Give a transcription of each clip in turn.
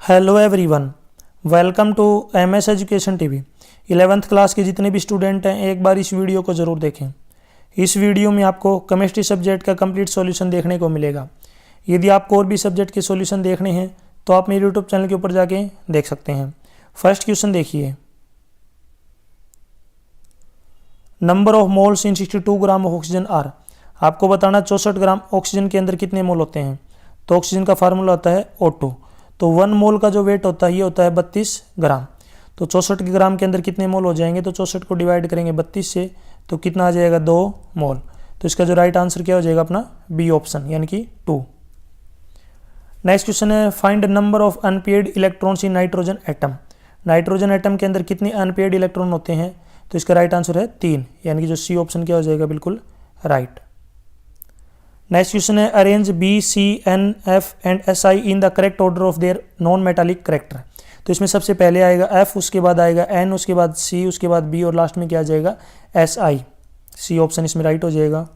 Hello everyone, welcome to MS education TV. 11th class के जितने भी स्टूडेंट हैं एक बार इस वीडियो को ज़रूर देखें। इस वीडियो में आपको केमिस्ट्री सब्जेक्ट का कंप्लीट सॉल्यूशन देखने को मिलेगा। यदि आपको और भी सब्जेक्ट के सॉल्यूशन देखने हैं तो आप मेरे यूट्यूब चैनल के ऊपर जाके देख सकते हैं। फर्स्ट क्वेश्चन देखिए, number of moles in 62 gram of oxygen are. आपको बताना 64 ग्राम ऑक्सीजन के अंदर कितने मोल होते हैं। तो ऑक्सीजन का फार्मूला होता है O2। तो 1 मोल का जो वेट होता है ये होता है 32 ग्राम। तो 64 ग्राम के अंदर कितने मोल हो जाएंगे, तो 64 को डिवाइड करेंगे 32 से तो कितना आ जाएगा 2 मोल। तो इसका जो राइट आंसर क्या हो जाएगा अपना बी ऑप्शन यानी कि 2। नेक्स्ट क्वेश्चन है, find number of unpaired electrons in nitrogen atom. Nitrogen atom के अंदर कितने अनपेयर्ड इलेक्ट्रॉन होते हैं। तो इसका राइट आंसर है 3 यानी कि जो सी ऑप्शन क्या हो जाएगा बिल्कुल राइट। नेक्स्ट क्वेश्चन है, arrange B C N F and S I in the correct order of their non metallic character. तो इसमें सबसे पहले आएगा एफ, उसके बाद आएगा एन, उसके बाद सी, उसके बाद बी और लास्ट में क्या आ जाएगा एस आई। सी ऑप्शन इसमें राइट हो जाएगा।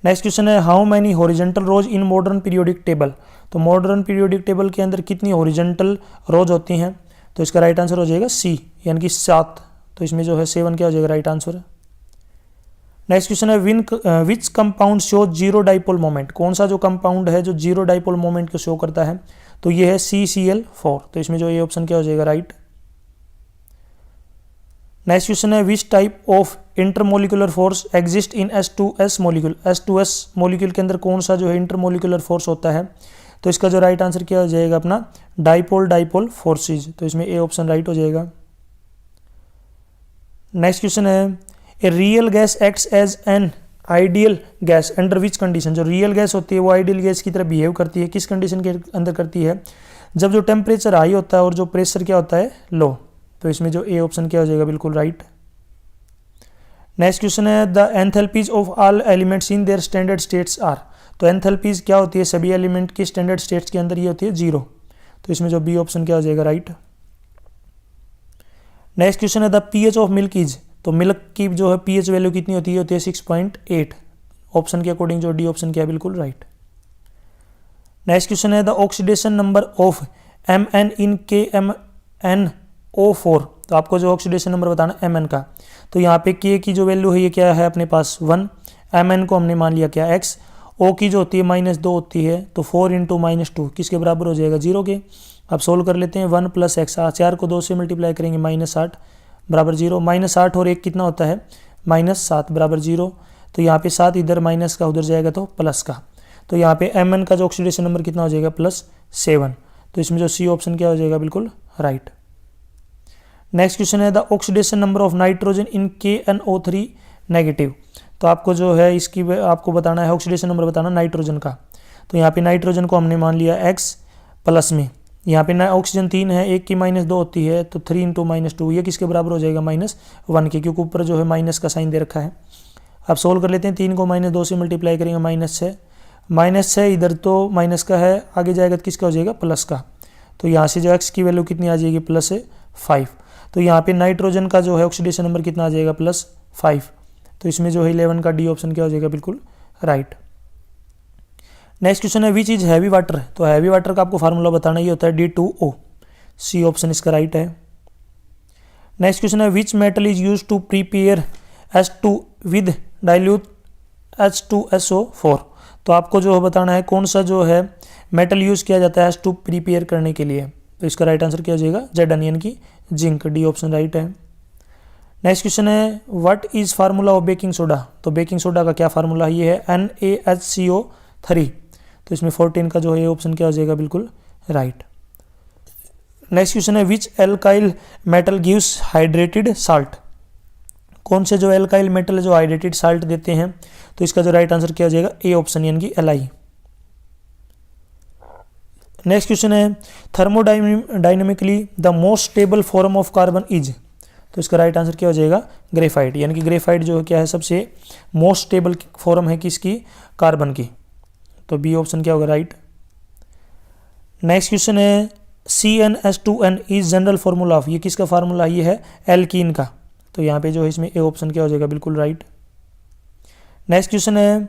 नेक्स्ट क्वेश्चन है, how many horizontal rows in modern periodic table. तो मॉडर्न पीरियोडिक टेबल के अंदर कितनी हॉरिजेंटल रोज होती हैं। तो इसका राइट आंसर हो जाएगा सी यानी कि 7। तो इसमें जो है 7 क्या हो जाएगा राइट आंसर। नेक्स्ट क्वेश्चन है, which compound show zero dipole moment. कौन सा जो कंपाउंड है जो जीरो डाइपोल मोमेंट को शो करता है। तो ये है CCl4। तो इसमें जो ये ऑप्शन क्या हो जाएगा राइट। नेक्स्ट क्वेश्चन है, which type of intermolecular force exist in S2S molecule. S2S molecule के अंदर कौन सा जो है इंटरमोलिकुलर फोर्स होता है। तो इसका जो राइट आंसर क्या हो जाएगा अपना डाइपोल फोर्सेज। तो इसमें ए ऑप्शन राइट हो जाएगा। नेक्स्ट क्वेश्चन है, a real gas acts as an ideal gas under which condition. जो रियल गैस होती है वो आइडियल गैस की तरह बिहेव करती है, किस कंडीशन के अंदर करती है, जब जो टेम्परेचर हाई होता है और जो प्रेशर क्या होता है लो। तो इसमें जो ए ऑप्शन क्या हो जाएगा बिल्कुल राइट। नेक्स्ट क्वेश्चन है, the enthalpies of all elements in their standard states are. तो एंथैल्पीज क्या होती है सभी एलिमेंट की स्टैंडर्ड स्टेट्स के अंदर ये होती है 0। तो इसमें जो बी ऑप्शन क्या हो जाएगा राइट। नेक्स्ट क्वेश्चन है, the pH of milk is. तो मिल्क की जो है पीएच वैल्यू कितनी होती है 6.8। ऑप्शन के अकॉर्डिंग जो डी ऑप्शन क्या है बिल्कुल राइट। नेक्स्ट क्वेश्चन है, the oxidation number of Mn in KMnO4। तो आपको जो ऑक्सीडेशन नंबर बताना Mn का। तो यहाँ पे K की जो वैल्यू है ये क्या है अपने पास 1, Mn को हमने मान लिया क्या x, O की जो होती है -2 होती है तो 4 × -2 किसके बराबर हो जाएगा 0 के। अब सोल्व कर लेते हैं 1 + x, 4 को 2 से मल्टीप्लाई करेंगे -8 बराबर 0। -8 और 1 कितना होता है -7 बराबर 0। तो यहाँ पे 7 इधर माइनस का उधर जाएगा तो प्लस का। तो यहाँ पे Mn का जो ऑक्सीडेशन नंबर कितना हो जाएगा +7। तो इसमें जो सी ऑप्शन क्या हो जाएगा बिल्कुल राइट। नेक्स्ट क्वेश्चन है, the oxidation number of nitrogen in KNO3 negative. तो आपको जो है इसकी आपको बताना है ऑक्सीडेशन नंबर बताना नाइट्रोजन का। तो यहाँ पे नाइट्रोजन को हमने मान लिया x प्लस में, यहाँ पे ऑक्सीजन 3 है, 1 की -2 होती है तो 3 × -2 ये किसके बराबर हो जाएगा -1 के, क्योंकि ऊपर जो है माइनस का साइन दे रखा है। अब सोल्व कर लेते हैं 3 को -2 से मल्टीप्लाई करेंगे -6 इधर तो माइनस का है, आगे जाएगा तो किसका हो जाएगा प्लस का। तो यहाँ से जो x की वैल्यू कितनी आ जाएगी +5। तो यहाँ पे नाइट्रोजन का जो है ऑक्सीडेशन नंबर कितना आ जाएगा +5। तो इसमें जो है 11 का डी ऑप्शन क्या हो जाएगा बिल्कुल राइट। नेक्स्ट क्वेश्चन है, विच इज हैवी वाटर। तो हैवी वाटर का आपको फार्मूला बताना ये होता है D2O। सी ऑप्शन इसका राइट है। नेक्स्ट क्वेश्चन है, which metal is use to prepare S2 with dilute H2SO4। तो आपको जो है बताना है कौन सा जो है मेटल यूज किया जाता है S2 प्रिपेयर करने के लिए। तो इसका राइट आंसर क्या हो जाएगा Zn यानी कि जिंक। डी ऑप्शन राइट है। नेक्स्ट क्वेश्चन है, what is formula of baking soda. तो बेकिंग सोडा का क्या फार्मूला ये है NaHCO3। तो इसमें 14 का जो है ऑप्शन क्या हो जाएगा बिल्कुल राइट। नेक्स्ट क्वेश्चन है, which alkali metal gives hydrated salt. कौन से जो एल्काइल मेटल जो हाइड्रेटेड साल्ट देते हैं। तो इसका जो राइट आंसर क्या हो जाएगा ए ऑप्शन यानी कि Li। नेक्स्ट क्वेश्चन है, thermodynamically the most stable form of carbon is. तो इसका राइट आंसर क्या हो जाएगा ग्रेफाइट, यानी कि ग्रेफाइट जो क्या है सबसे मोस्ट स्टेबल फॉर्म है किसकी कार्बन की। तो बी ऑप्शन क्या होगा राइट। नेक्स्ट क्वेश्चन है, CnH2n is general formula of. ये किसका फार्मूला ये है एल्कीन का। तो यहाँ पे जो है इसमें ए ऑप्शन क्या हो जाएगा बिल्कुल राइट। नेक्स्ट क्वेश्चन है,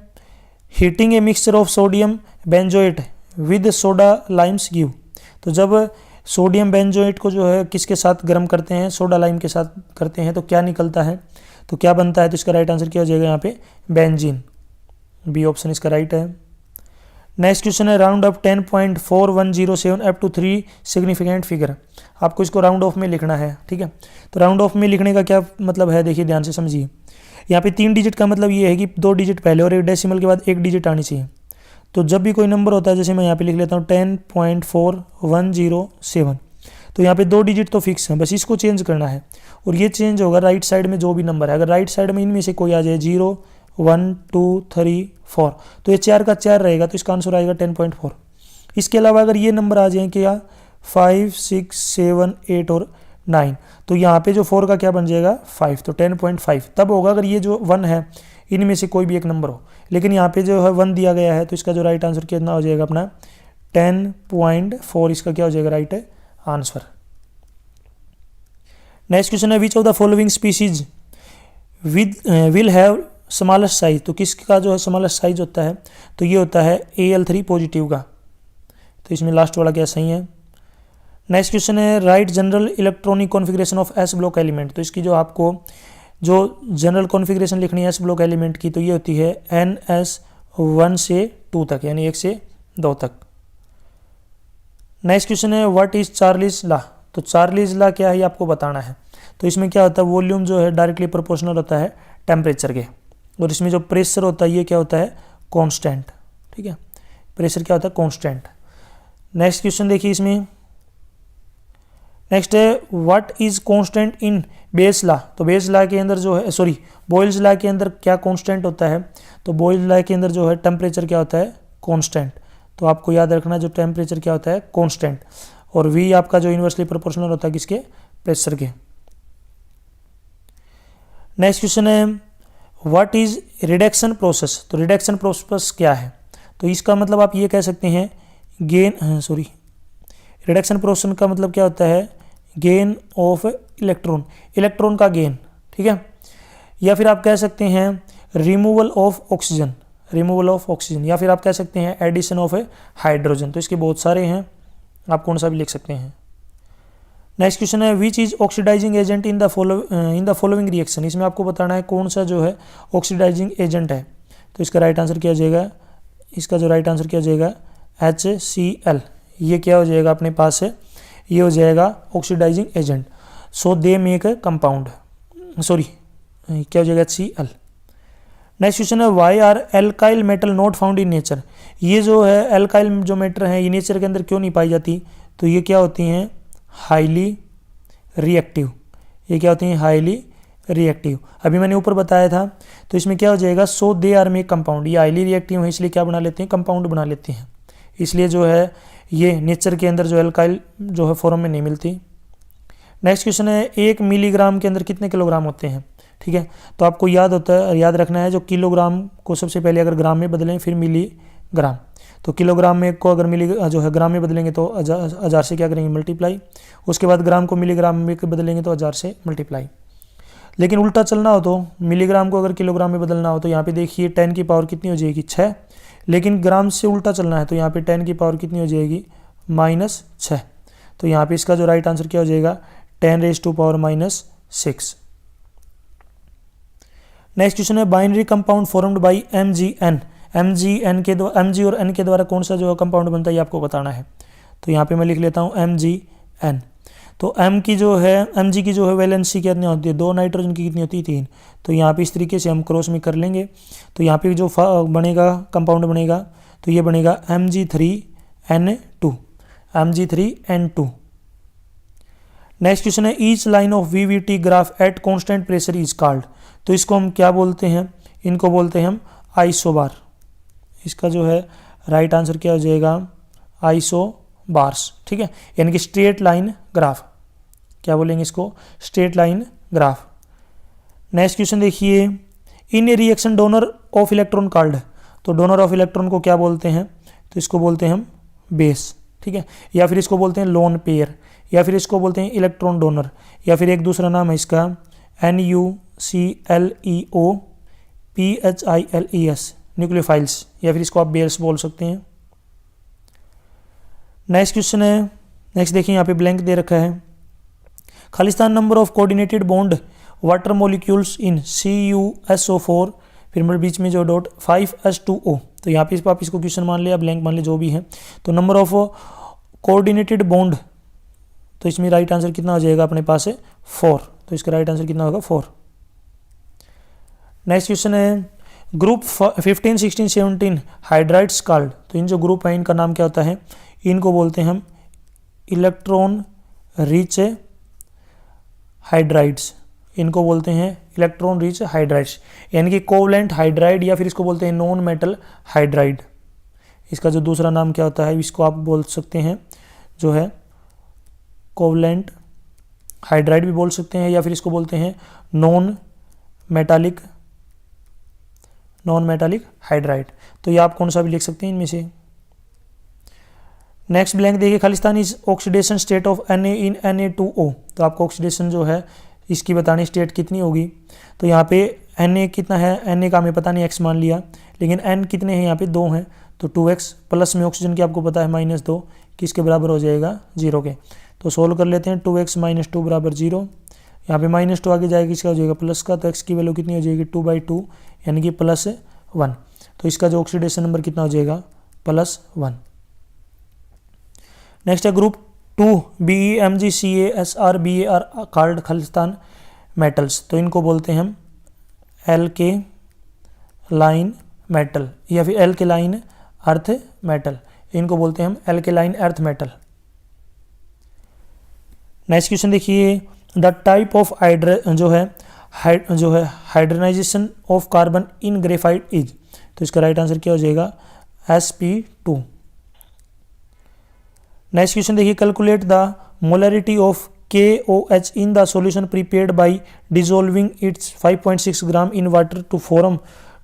heating a mixture of sodium benzoate with soda Lyme's give. तो जब सोडियम बेंजोएट को जो है किसके साथ गर्म करते हैं, सोडा लाइम के साथ करते हैं, तो क्या निकलता है, तो क्या बनता है, तो इसका राइट आंसर क्या हो जाएगा यहाँ पे बेंजीन, बी ऑप्शन इसका राइट है। नेक्स्ट क्वेश्चन है round off 10.4107 up to 3 significant figure. आपको इसको राउंड ऑफ में लिखना है, ठीक है। तो राउंड ऑफ में लिखने का क्या मतलब है, देखिए ध्यान से समझिए। यहाँ पे 3 डिजिट का मतलब ये है कि 2 डिजिट पहले और एक डेसिमल के बाद 1 डिजिट आनी चाहिए। तो जब भी कोई नंबर होता है, जैसे मैं यहाँ पे लिख लेता हूँ 10.4107, तो यहाँ पे 2 डिजिट तो फिक्स है, बस इसको चेंज करना है और ये चेंज होगा राइट साइड में जो भी नंबर है। अगर राइट साइड में इनमें से कोई आ जाए 0, 1, 2, 3, 4, तो ये 4 का 4 रहेगा, तो इसका आंसर आएगा 10.4। इसके अलावा अगर ये नंबर आ जाए क्या 5, 6, 7, 8 और 9, तो यहाँ पे जो 4 का क्या बन जाएगा 5, तो 10.5 तब होगा अगर ये जो 1 है इनमें से कोई भी एक नंबर हो। लेकिन यहाँ पे जो है 1 दिया गया है, तो इसका जो राइट आंसर कितना हो जाएगा अपना 10.4, इसका क्या हो जाएगा राइट आंसर। नेक्स्ट क्वेश्चन है which of the following species will have smallest size. तो किसका जो है स्मॉलेस्ट साइज होता है, तो ये होता है Al3 पॉजिटिव का, तो इसमें लास्ट वाला क्या सही है। नेक्स्ट क्वेश्चन है right general electronic configuration of S block element. तो इसकी जो आपको जो जनरल कॉन्फ़िगरेशन लिखनी है एस ब्लॉक एलिमेंट की, तो ये होती है NS1 से 2 तक, यानी 1 से 2 तक। नेक्स्ट क्वेश्चन है व्हाट इज चार्लीज लॉ। तो चार्लीज लॉ क्या है ये आपको बताना है। तो इसमें क्या होता है, वॉल्यूम जो है डायरेक्टली प्रोपोर्शनल होता है टेम्परेचर के, और इसमें जो प्रेशर होता है ये क्या होता है कांस्टेंट, ठीक है। प्रेशर क्या होता है कांस्टेंट। नेक्स्ट क्वेश्चन देखिए इसमें, नेक्स्ट है what is constant in base law. तो बेस लॉ के अंदर जो है बॉयल्स लॉ के अंदर क्या कांस्टेंट होता है, तो बॉयल्स लॉ के अंदर जो है टेम्परेचर क्या होता है कांस्टेंट। तो आपको याद रखना जो टेम्परेचर क्या होता है कांस्टेंट, और V आपका जो इन्वर्सली प्रोपोर्शनल होता है किसके, प्रेशर के। नेक्स्ट क्वेश्चन है व्हाट इज रिडक्शन प्रोसेस। तो रिडक्शन प्रोसेस क्या है, तो इसका मतलब आप ये कह सकते हैं रिडक्शन प्रोसेस का मतलब क्या होता है गेन ऑफ इलेक्ट्रॉन, इलेक्ट्रॉन का गेन, ठीक है। या फिर आप कह सकते हैं रिमूवल ऑफ ऑक्सीजन, या फिर आप कह सकते हैं एडिशन ऑफ हाइड्रोजन। तो इसके बहुत सारे हैं, आप कौन सा भी लिख सकते हैं। नेक्स्ट क्वेश्चन है which is oxidising agent in the following reaction. इसमें आपको बताना है कौन सा जो है ऑक्सीडाइजिंग एजेंट है। तो इसका राइट आंसर क्या हो जाएगा, इसका जो राइट आंसर क्या हो जाएगा HCl। ये क्या हो जाएगा अपने पास है, ये हो जाएगा oxidising agent. So they make a compound, क्या हो जाएगा HCl। नेक्स्ट क्वेश्चन है why are alkyl metal not found in nature. ये जो है एल्काइल जो मेटल है ये नेचर के अंदर क्यों नहीं पाई जाती, तो ये क्या होती हैं हाईली रिएक्टिव, ये क्या होती हैं हाईली रिएक्टिव। अभी मैंने ऊपर बताया था, तो इसमें क्या हो जाएगा सो दे आर मेक कंपाउंड। ये हाईली रिएक्टिव है इसलिए क्या बना लेते हैं कंपाउंड बना लेते हैं, इसलिए जो है ये नेचर के अंदर जो एल्काइल जो है फॉर्म में नहीं मिलती। नेक्स्ट क्वेश्चन है 1 मिलीग्राम के अंदर कितने किलोग्राम होते हैं, ठीक है। तो आपको याद रखना है जो किलोग्राम को सबसे पहले अगर ग्राम में बदलें फिर मिलीग्राम, तो किलोग्राम में को अगर जो है ग्राम में बदलेंगे तो 1000 से क्या करेंगे मल्टीप्लाई, उसके बाद ग्राम को मिलीग्राम में बदलेंगे तो 1000 से मल्टीप्लाई। लेकिन उल्टा चलना हो तो मिलीग्राम को अगर किलोग्राम में बदलना हो तो यहाँ पे देखिए 10 की पावर कितनी हो जाएगी 6, लेकिन ग्राम से उल्टा चलना है तो यहाँ पे 10 की पावर कितनी हो जाएगी -6। तो यहाँ पे इसका जो राइट आंसर क्या हो जाएगा 10⁻⁻6। नेक्स्ट क्वेश्चन है binary compound formed by MgN। Mg और N के द्वारा कौन सा जो कंपाउंड बनता है ये आपको बताना है। तो यहाँ पे मैं लिख लेता हूँ MgN। तो Mg की जो है वैलेंसी कितनी होती है 2, नाइट्रोजन की कितनी होती है 3। तो यहाँ पे इस तरीके से हम क्रॉस में कर लेंगे, तो यहाँ पे जो बनेगा कंपाउंड बनेगा तो ये बनेगा Mg3N2। नेक्स्ट क्वेश्चन है each line of VVT graph at constant pressure is called. तो इसको हम क्या बोलते हैं, इनको बोलते हैं हम आइसोबार। इसका जो है राइट आंसर क्या हो जाएगा आइसोबार्स, ठीक है, यानी कि स्ट्रेट लाइन ग्राफ, क्या बोलेंगे इसको straight line graph. Next question देखिए in a reaction donor of electron called. तो डोनर ऑफ इलेक्ट्रॉन को क्या बोलते हैं, तो इसको बोलते हैं हम बेस, ठीक है, या फिर इसको बोलते हैं लोन पेयर, या फिर इसको बोलते हैं इलेक्ट्रॉन डोनर, या फिर एक दूसरा नाम है इसका NuCleoPhiles न्यूक्लियोफाइल्स, या फिर इसको आप बेयर्स बोल सकते हैं। नेक्स्ट क्वेश्चन है नेक्स्ट देखिए यहाँ पे ब्लैंक दे रखा है, Khalistan number of coordinated bond water molecules in CuSO4, फिर मेरे बीच में जो डॉट 5H2O। तो यहाँ पे आप इसको क्वेश्चन मान लिया, ब्लैंक मान लिया, जो भी है। तो नंबर ऑफ कोऑर्डिनेटेड बॉन्ड, तो इसमें राइट आंसर कितना हो जाएगा अपने पास है 4। तो इसका राइट आंसर कितना होगा 4। नेक्स्ट क्वेश्चन है ग्रुप 15, 16, 17 हाइड्राइड्स कॉल्ड। तो इन जो ग्रुप है इनका नाम क्या होता है, इनको बोलते हैं हम इलेक्ट्रॉन रिच हाइड्राइड्स, इनको बोलते हैं इलेक्ट्रॉन रिच हाइड्राइड्स, यानी कि कोवलेंट हाइड्राइड, या फिर इसको बोलते हैं नॉन मेटल हाइड्राइड। इसका जो दूसरा नाम क्या होता है, इसको आप बोल सकते हैं जो है कोवलेंट हाइड्राइड भी बोल सकते हैं, या फिर इसको बोलते हैं नॉन मेटालिक हाइड्राइड। तो ये आप कौन सा भी लिख सकते हैं इनमें से। नेक्स्ट ब्लैंक देखिए, Khalistan is oxidation state of Na in Na2O। तो आपको ऑक्सीडेशन जो है इसकी बतानी स्टेट कितनी होगी। तो यहाँ पे Na कितना है, Na का हमें पता नहीं, x मान लिया, लेकिन n कितने हैं यहाँ पे 2 हैं, तो 2x प्लस में ऑक्सीजन की आपको पता है -2, किसके बराबर हो जाएगा 0 के। तो सोल्व कर लेते हैं, 2x - 2 बराबर 0, यहाँ पे -2 आगे जाएगा, किसका हो जाएगा प्लस का, तो x की वैल्यू कितनी हो जाएगी 2/2, यानी कि +1। तो इसका जो ऑक्सीडेशन नंबर कितना हो जाएगा +1। नेक्स्ट है group 2 BeMgCaSrBar called Khalistan metals. तो इनको बोलते हैं हम एल्केलाइन मेटल, या फिर एल्केलाइन अर्थ मेटल, इनको बोलते हैं हम alkaline earth metal. Next question देखिए, the type of hybridisation of carbon in graphite is. तो इसका राइट आंसर क्या हो जाएगा sp2। नेक्स्ट क्वेश्चन देखिए, calculate the molarity of KOH in the solution prepared by dissolving its 5.6 gram in water to form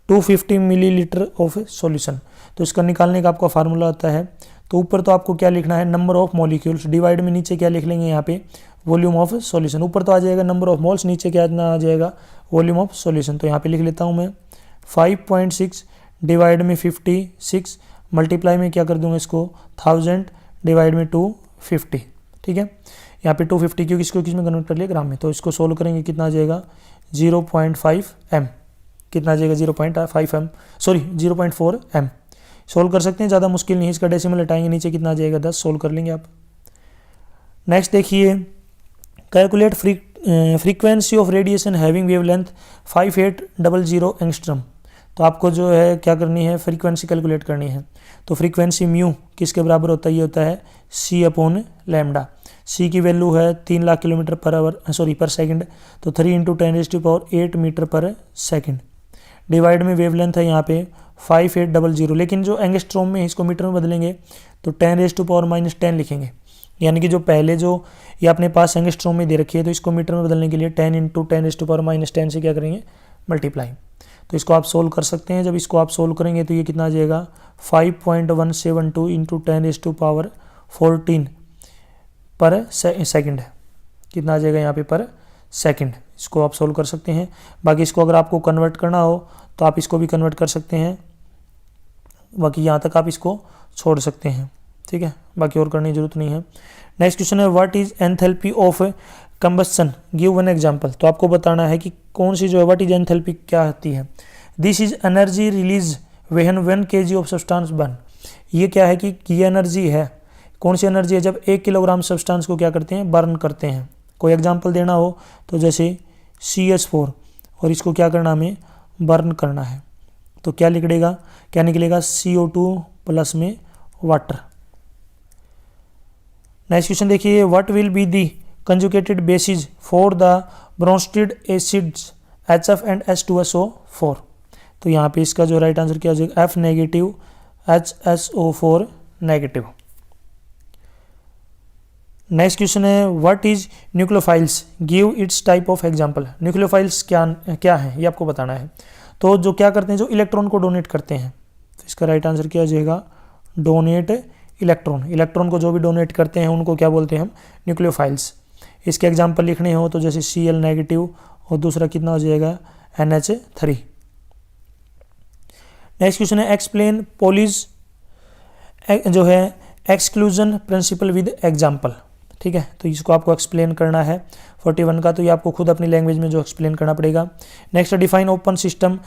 250 millilitre of solution. तो इसका निकालने का आपका फार्मूला होता है, तो ऊपर तो आपको क्या लिखना है नंबर ऑफ मॉलिक्यूल्स, डिवाइड में नीचे क्या लिख लेंगे यहाँ पे वॉल्यूम ऑफ सॉल्यूशन। ऊपर तो आ जाएगा नंबर ऑफ मोल्स, नीचे क्या आ जाएगा वॉल्यूम ऑफ सॉल्यूशन। तो यहाँ पे लिख लेता हूँ मैं 5.6 डिवाइड में 56, मल्टीप्लाई में क्या कर दूंगा इसको 1000 डिवाइड में 250, ठीक है। यहाँ पे 250 क्योंकि इसको किस में कन्वर्ट कर लिया ग्राम में। तो इसको सोल्व करेंगे, कितना आ जाएगा 0.5 m, कितना आ जाएगा 0.5 m, सॉरी 0.4 m। सोल्व कर सकते हैं, ज़्यादा मुश्किल नहीं है। इसका डेसिमल हटाएंगे, नीचे कितना आ जाएगा 10, सोल्व कर लेंगे आप। नेक्स्ट देखिए, calculate frequency of radiation having wavelength 5800 angstrom. तो आपको जो है क्या करनी है, फ्रीक्वेंसी कैलकुलेट करनी है। तो फ्रीक्वेंसी म्यू किसके बराबर होता है, ये होता है c/λ। c की वैल्यू है 3 लाख किलोमीटर पर सेकंड, तो 3 × 10⁸ मीटर पर सेकंड, डिवाइड में वेवलेंथ है यहाँ पे 5800, लेकिन जो एंगस्ट्रॉम में इसको मीटर में बदलेंगे तो 10⁻⁻10 लिखेंगे, यानी कि जो पहले जो ये अपने पास एंगस्ट्रॉम में दे रखी है, तो इसको मीटर में बदलने के लिए 10 × 10⁻10 से क्या करेंगे मल्टीप्लाई। तो इसको आप सोल्व कर सकते हैं। जब इसको आप सोल्व करेंगे तो ये कितना आ जाएगा 5.172 × 10⁻14 पर सेकंड, कितना आ जाएगा यहाँ पे पर सेकंड। इसको आप सोल्व कर सकते हैं। बाकी इसको अगर आपको कन्वर्ट करना हो तो आप इसको भी कन्वर्ट कर सकते हैं, बाकी यहाँ तक आप इसको छोड़ सकते हैं, ठीक है, बाकी और करने की जरूरत नहीं है। नेक्स्ट क्वेश्चन है, what is enthalpy of combustion, give one example. तो आपको बताना है कि कौन सी जो है व्हाट इज एंथैल्पी क्या होती है। This is energy release when 1 kg of substance burn. ये क्या है कि ये एनर्जी है, कौन सी एनर्जी है, जब 1 किलोग्राम सब्सटेंस को क्या करते हैं बर्न करते हैं। कोई एग्जांपल देना हो तो जैसे CH4, और इसको क्या करना हमें बर्न करना है, तो क्या निकलेगा CO2 प्लस में वाटर। नेक्स्ट क्वेश्चन देखिए, what will be the conjugated basis for the Bronsted acids HF and H2SO4। तो यहाँ पे इसका जो राइट आंसर क्या हो जाएगा F negative HSO4 negative. Next question है, what is nucleophiles, give its type of example. Nucleophiles क्या है ये आपको बताना है। तो जो क्या करते हैं, जो इलेक्ट्रॉन को डोनेट करते हैं, तो इसका राइट आंसर क्या हो जाएगा डोनेट इलेक्ट्रॉन। इलेक्ट्रॉन को जो भी डोनेट करते हैं उनको क्या बोलते हैं हम न्यूक्लियोफाइल्स। इसके एग्जांपल लिखने हो तो जैसे Cl नेगेटिव, और दूसरा कितना हो जाएगा NH3। नेक्स्ट क्वेश्चन है, एक्सप्लेन पोलीज जो है एक्सक्लूजन प्रिंसिपल विद एग्जाम्पल, ठीक है। तो इसको आपको एक्सप्लेन करना है 41 का, तो ये आपको खुद अपनी लैंग्वेज में जो एक्सप्लेन करना पड़ेगा। नेक्स्ट डिफाइन ओपन सिस्टम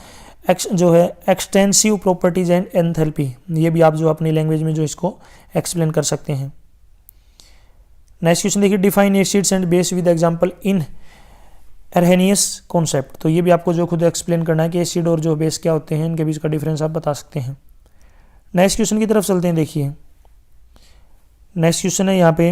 जो है एक्सटेंसिव प्रॉपर्टीज एंड एंथैल्पी, ये भी आप जो अपनी लैंग्वेज में जो इसको एक्सप्लेन कर सकते हैं। नेक्स्ट क्वेश्चन देखिए, define acids and base with example in Arrhenius concept, तो ये भी आपको जो खुद एक्सप्लेन करना है कि एसिड और जो बेस क्या होते हैं, इनके बीच का डिफरेंस आप बता सकते हैं। नेक्स्ट क्वेश्चन की तरफ चलते हैं। देखिए नेक्स्ट क्वेश्चन है यहाँ पे,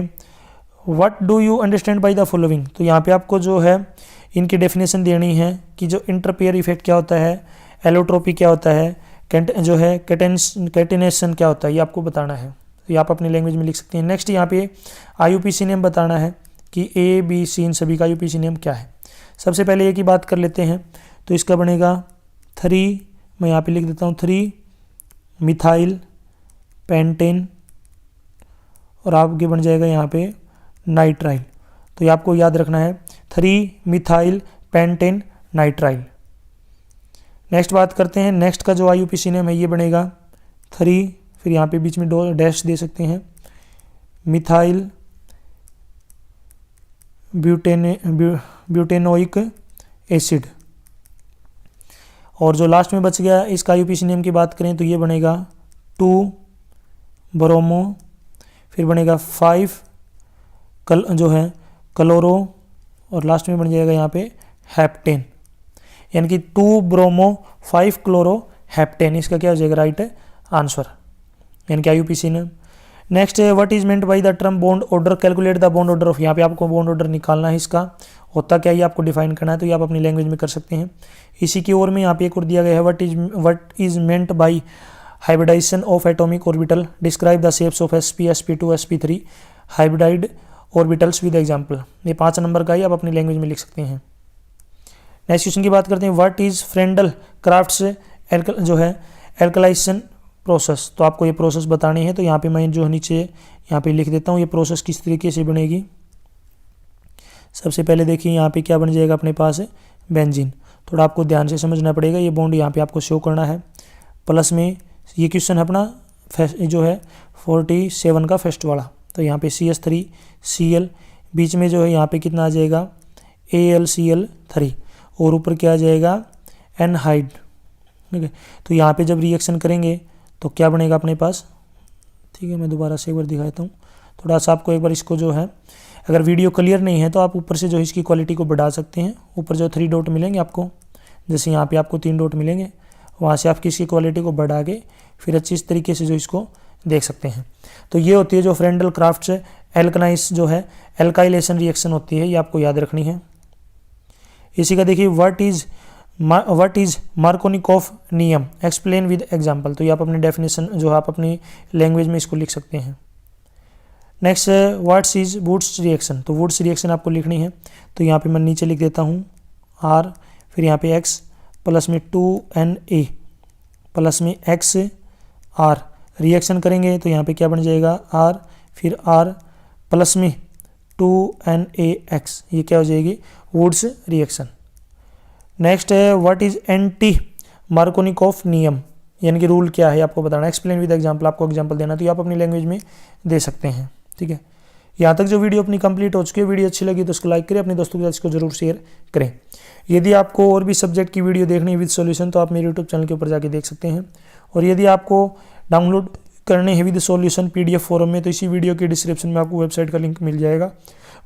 what do you understand by the following, तो यहाँ पे आपको जो है इनकी डेफिनेशन देनी है कि जो इंटरपेयर इफेक्ट क्या होता है, एलोट्रोपी क्या होता है, जो है कैटेनेशन क्या होता है, ये आपको बताना है। तो ये आप अपनी लैंग्वेज में लिख सकते हैं। नेक्स्ट यहाँ पे IUPAC नेम बताना है कि ABC इन सभी का IUPAC नेम क्या है। सबसे पहले एक ही बात कर लेते हैं, तो इसका बनेगा 3, मैं यहाँ पे लिख देता हूँ 3 मिथाइल पेंटेन, और आगे बन जाएगा यहाँ पे नाइट्राइल। तो ये आपको याद रखना है 3 मिथाइल पेंटेन नाइट्राइल। नेक्स्ट बात करते हैं, नेक्स्ट का जो IUPAC नेम है ये बनेगा 3, फिर यहाँ पे बीच में डैश दे सकते हैं, मिथाइल ब्यूटेनोइक एसिड। और जो लास्ट में बच गया इसका IUPAC नेम की बात करें तो ये बनेगा 2 ब्रोमो, फिर बनेगा 5 जो है क्लोरो, और लास्ट में बन जाएगा यहाँ पे हेप्टेन, यानी कि 2 ब्रोमो 5 क्लोरो हेप्टेन, इसका क्या हो जाएगा राइट आंसर, यानी कि IUPAC नेम। नेक्स्ट है, what is meant by the term bond order, calculate the bond order of, यहाँ पे आपको बॉन्ड ऑर्डर निकालना है, इसका होता क्या है आपको डिफाइन करना है, तो ये आप अपनी लैंग्वेज में कर सकते हैं। इसी की ओर में यहाँ पे एक और दिया गया है, what is meant by hybridization of atomic orbital, describe the shapes of sp sp2 sp3 hybridized orbitals with example. ये 5 नंबर का ही आप अपनी लैंग्वेज में लिख सकते हैं। नेक्स्ट क्वेश्चन की बात करते हैं, व्हाट इज फ्रेंडल क्राफ्ट्स जो है एल्कलाइजेशन प्रोसेस, तो आपको ये प्रोसेस बतानी है। तो यहाँ पे मैं जो नीचे यहाँ पे लिख देता हूँ ये प्रोसेस किस तरीके से बनेगी। सबसे पहले देखिए यहाँ पे क्या बन जाएगा अपने पास बेंजीन, थोड़ा आपको ध्यान से समझना पड़ेगा, ये बॉन्ड यहाँ पे आपको शो करना है। प्लस में ये क्वेश्चन है अपना जो है 47 का फर्स्ट वाला, तो यहाँ पे CH3Cl, बीच में जो है यहाँ पे कितना आ जाएगा AlCl3, और ऊपर क्या आ जाएगा एनहाइड, ठीक है। तो यहाँ पे जब रिएक्शन करेंगे तो क्या बनेगा अपने पास, ठीक है। मैं दोबारा से एक बार दिखाता हूँ, थोड़ा सा आपको एक बार इसको जो है, अगर वीडियो क्लियर नहीं है तो आप ऊपर से जो इसकी क्वालिटी को बढ़ा सकते हैं। ऊपर जो 3 डॉट मिलेंगे आपको, जैसे यहाँ पे आपको 3 डॉट मिलेंगे, वहाँ से आप इसकी क्वालिटी को बढ़ा के फिर अच्छी इस तरीके से जो इसको देख सकते हैं। तो ये होती है जो फ्रेंडल क्राफ्ट्स एल्कनाइज जो है एल्काइलेशन रिएक्शन होती है, ये आपको याद रखनी है। इसी का देखिए, व्हाट इज मार्कोनिकॉफ नियम, एक्सप्लेन विद एग्जांपल, तो ये आप अपनी डेफिनेशन जो आप अपनी लैंग्वेज में इसको लिख सकते हैं। नेक्स्ट है, व्हाट्स इज वुड्स रिएक्शन, तो वुड्स रिएक्शन आपको लिखनी है। तो यहाँ पे मैं नीचे लिख देता हूँ R, फिर यहाँ पे X प्लस में 2Na प्लस में XR, रिएक्शन करेंगे तो यहाँ पे क्या बन जाएगा R, फिर R प्लस में 2NaX, ये क्या हो जाएगी वुड्स रिएक्शन। नेक्स्ट है, व्हाट इज एंटी मार्कोनिकॉफ नियम, यानी कि रूल क्या है आपको बताना, एक्सप्लेन विद एग्जांपल, आपको एग्जांपल देना, तो ये आप अपनी लैंग्वेज में दे सकते हैं, ठीक है। यहाँ तक जो वीडियो अपनी कंप्लीट हो चुकी है, वीडियो अच्छी लगी तो उसको लाइक करें, अपने दोस्तों के साथ इसको जरूर शेयर करें। यदि आपको और भी सब्जेक्ट की वीडियो देखनी है विद सॉल्यूशन तो आप मेरे यूट्यूब चैनल के ऊपर जाके देख सकते हैं। और यदि आपको डाउनलोड करने हैं विद सॉल्यूशन PDF फॉर्म में, तो इसी वीडियो के डिस्क्रिप्शन में आपको वेबसाइट का लिंक मिल जाएगा,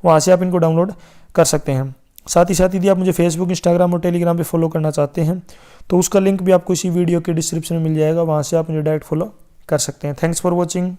वहाँ से आप इनको डाउनलोड कर सकते हैं। साथ ही साथ यदि आप मुझे फेसबुक, इंस्टाग्राम और टेलीग्राम पे फॉलो करना चाहते हैं तो उसका लिंक भी आपको इसी वीडियो के डिस्क्रिप्शन में मिल जाएगा, वहाँ से आप मुझे डायरेक्ट फॉलो कर सकते हैं। Thanks for watching.